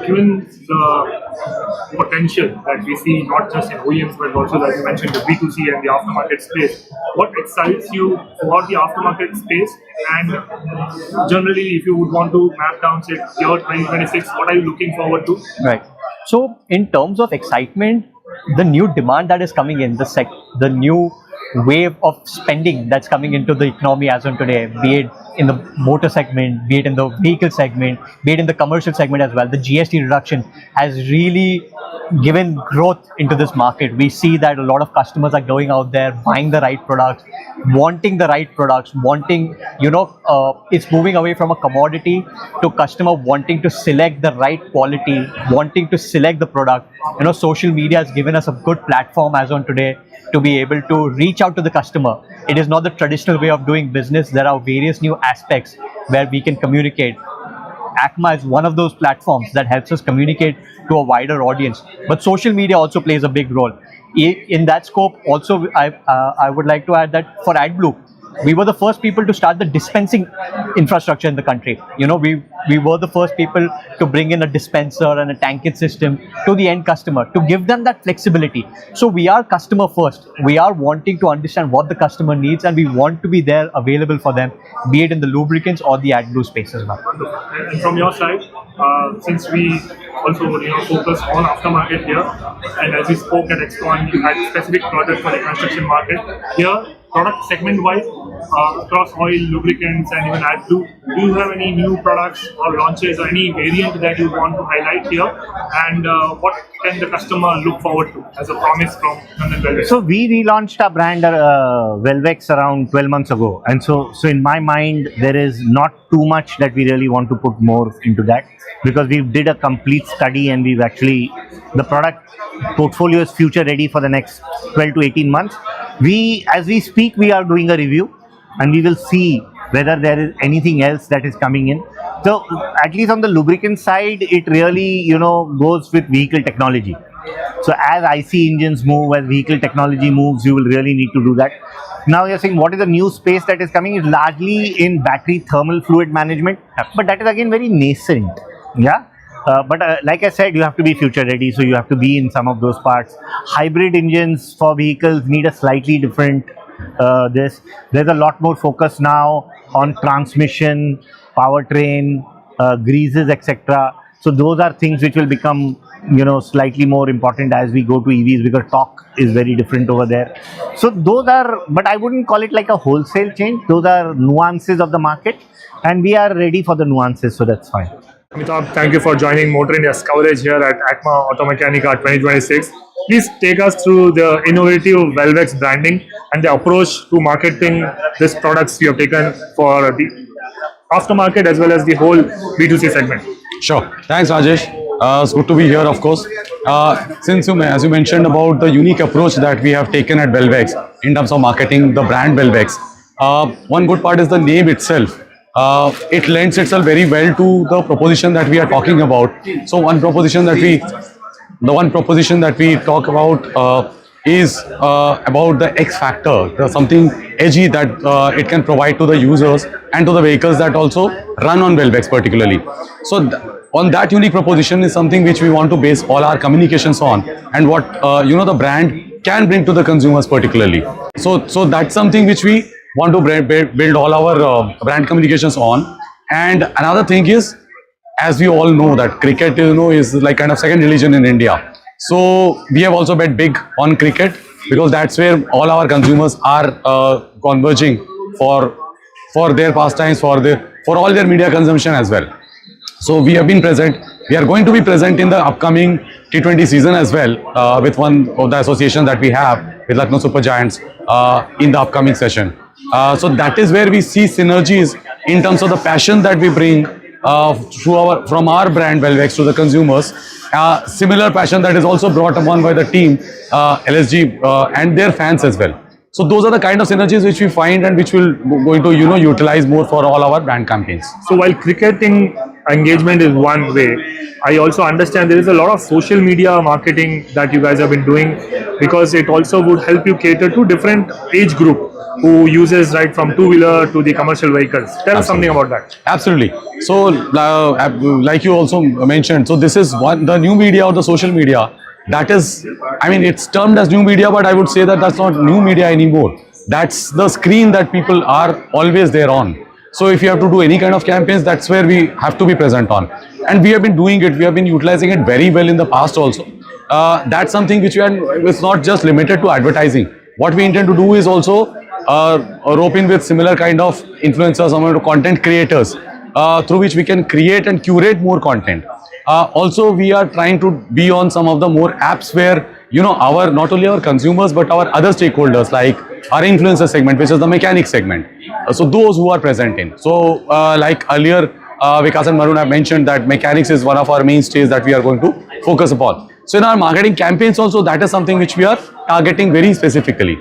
given the potential that we see not just in OEMs but also, like you mentioned, the B2C and the aftermarket space, what excites you about the aftermarket space? And generally, if you would want to map down, say, year 2026, what are you looking forward to? Right. So, in terms of excitement, the new demand that is coming in, the new wave of spending that's coming into the economy as on today, be it in the motor segment, be it in the vehicle segment, be it in the commercial segment as well, the GST reduction has really given growth into this market. We see that a lot of customers are going out there, buying the right products, wanting the right products, wanting, it's moving away from a commodity to customer wanting to select the right quality, wanting to select the product. Social media has given us a good platform as on today to be able to reach out to the customer. It is not the traditional way of doing business. There are various new aspects where we can communicate. ACMA is one of those platforms that helps us communicate to a wider audience. But social media also plays a big role. In that scope, also, I would like to add that for AdBlue, we were the first people to start the dispensing infrastructure in the country. We were the first people to bring in a dispenser and a tanking system to the end customer to give them that flexibility. So we are customer first. We are wanting to understand what the customer needs, and we want to be there available for them, be it in the lubricants or the AdBlue space as well. And from your side, since we also focus on aftermarket here, and as we spoke at Expo, you had specific projects for the construction market here. Product segment wise, across oil, lubricants, and even AdBlue, do you have any new products or launches or any variant that you want to highlight here? And what can the customer look forward to as a promise from VELVEX? So we relaunched our brand VELVEX around 12 months ago, and so in my mind there is not too much that we really want to put more into that, because we did a complete study and we've actually, the product portfolio is future ready for the next 12 to 18 months. As we speak, we are doing a review and we will see whether there is anything else that is coming in. So at least on the lubricant side, it really, goes with vehicle technology. So as IC engines move, as vehicle technology moves, you will really need to do that. Now you're saying what is the new space that is coming? Is largely in battery thermal fluid management, but that is again very nascent. Yeah. But like I said, you have to be future ready, so you have to be in some of those parts. Hybrid engines for vehicles need a slightly different there's a lot more focus now on transmission, powertrain, greases, etc. So those are things which will become slightly more important as we go to EVs, because torque is very different over there. So those are, but I wouldn't call it like a wholesale change. Those are nuances of the market, and we are ready for the nuances, so that's fine. Amitabh, thank you for joining Motor India's coverage here at ACMA Automechanika 2026. Please take us through the innovative VELVEX branding and the approach to marketing these products you have taken for the aftermarket as well as the whole B2C segment. Sure. Thanks, Rajesh. It's good to be here, of course. As you mentioned about the unique approach that we have taken at VELVEX in terms of marketing the brand VELVEX, one good part is the name itself. It lends itself very well to the proposition that we are talking about. So one proposition that we talk about is about the X factor, something edgy that it can provide to the users and to the vehicles that also run on VELVEX particularly. So on that unique proposition is something which we want to base all our communications on, and what the brand can bring to the consumers particularly. So that's something which we want to build all our brand communications on. And another thing is, as we all know, that cricket is like kind of second religion in India. So we have also bet big on cricket, because that's where all our consumers are converging for their pastimes, for all their media consumption as well. So we have been present. We are going to be present in the upcoming T20 season as well, with one of the associations that we have with Lucknow Super Giants in the upcoming session. So that is where we see synergies in terms of the passion that we bring from our brand VELVEX to the consumers. Similar passion that is also brought upon by the team LSG and their fans as well. So those are the kind of synergies which we find and which we'll going to utilize more for all our brand campaigns. So while cricketing engagement is one way. I also understand there is a lot of social media marketing that you guys have been doing, because it also would help you cater to different age group who uses right from two-wheeler to the commercial vehicles. Tell us something about that. Absolutely. So, like you also mentioned, so this is the new media or the social media. That is, I mean, it's termed as new media, but I would say that that's not new media anymore. That's the screen that people are always there on. So if you have to do any kind of campaigns, that's where we have to be present on. And we have been doing it. We have been utilizing it very well in the past also. That's something which it's not just limited to advertising. What we intend to do is also rope in with similar kind of influencers, some content creators, through which we can create and curate more content. Also, we are trying to be on some of the more apps where, you know, not only our consumers but our other stakeholders, like our influencer segment, which is the mechanic segment. So those who are present in. So like earlier, Vikas and Varun have mentioned that mechanics is one of our mainstays that we are going to focus upon. So in our marketing campaigns also, that is something which we are targeting very specifically.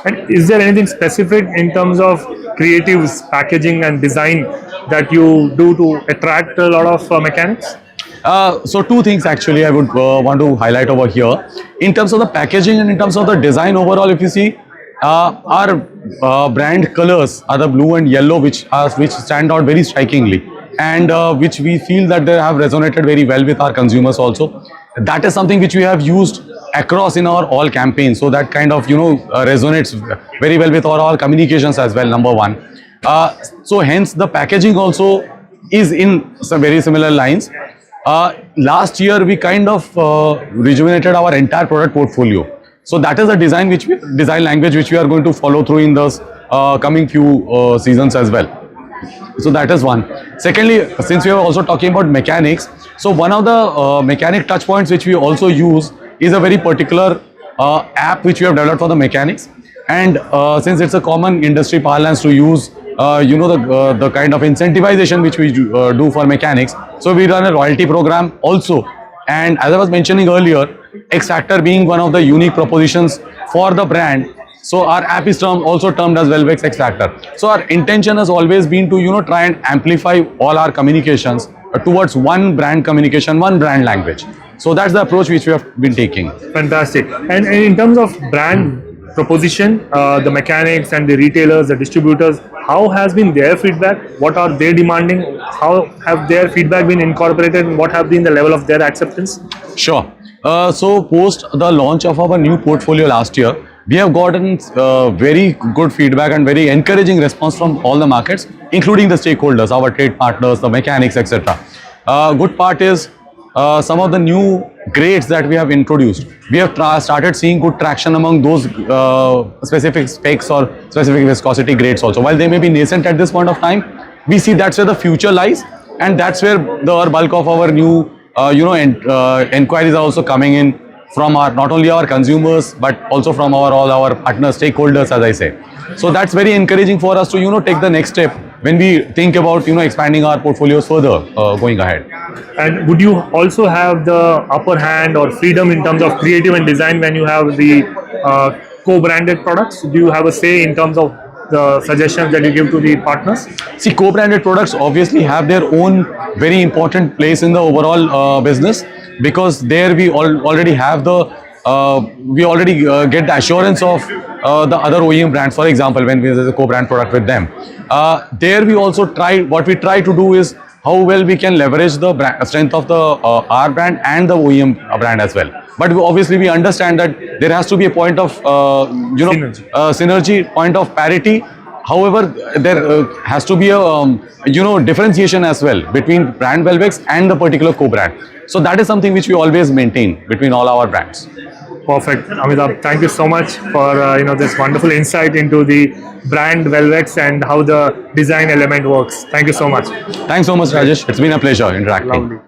And is there anything specific in terms of creatives, packaging and design that you do to attract a lot of mechanics? So two things actually I would want to highlight over here. In terms of the packaging and in terms of the design overall, if you see, our brand colors are the blue and yellow, which stand out very strikingly, and which we feel that they have resonated very well with our consumers also. That is something which we have used across in our all campaigns, so that kind of, you know, resonates very well with our all communications as well, number one. So hence the packaging also is in some very similar lines. Last year we kind of rejuvenated our entire product portfolio. So that is the design language which we are going to follow through in those coming few seasons as well. So that is one. Secondly, since we are also talking about mechanics, so one of the mechanic touch points which we also use is a very particular app which we have developed for the mechanics. And since it's a common industry parlance to use, you know, the kind of incentivization which we do for mechanics, so we run a royalty program also. And as I was mentioning earlier, X Factor being one of the unique propositions for the brand, so our app is also termed as VELVEX X Factor. So our intention has always been to, you know, try and amplify all our communications towards one brand communication, one brand language. So that's the approach which we have been taking. Fantastic. And in terms of brand proposition, the mechanics and the retailers, the distributors, how has been their feedback? What are they demanding? How have their feedback been incorporated, and what have been the level of their acceptance? Sure. So post the launch of our new portfolio last year, we have gotten very good feedback and very encouraging response from all the markets, including the stakeholders, our trade partners, the mechanics, etc. Good part is some of the new grades that we have introduced. We have started seeing good traction among those specific specs or specific viscosity grades also. While they may be nascent at this point of time, we see that's where the future lies, and that's where the bulk of our new inquiries are also coming in from not only our consumers but also from all our partner stakeholders, as I say. So that's very encouraging for us to, you know, take the next step when we think about, you know, expanding our portfolios further going ahead. And would you also have the upper hand or freedom in terms of creative and design when you have the co-branded products? Do you have a say in terms of the suggestions that you give to the partners? See, co-branded products obviously have their own very important place in the overall business, because there we already have the get the assurance of the other OEM brands. For example, when there's a co-brand product with them, there we also what we try to do is how well we can leverage the strength of the our brand and the OEM brand as well. But obviously we understand that there has to be a point of synergy, point of parity. However, there has to be a differentiation as well between brand VELVEX and the particular co-brand. So that is something which we always maintain between all our brands. Perfect, Amitabh. Thank you so much for this wonderful insight into the brand VELVEX and how the design element works. Thank you so much. Thanks so much, Rajesh. It's been a pleasure interacting. Lovely.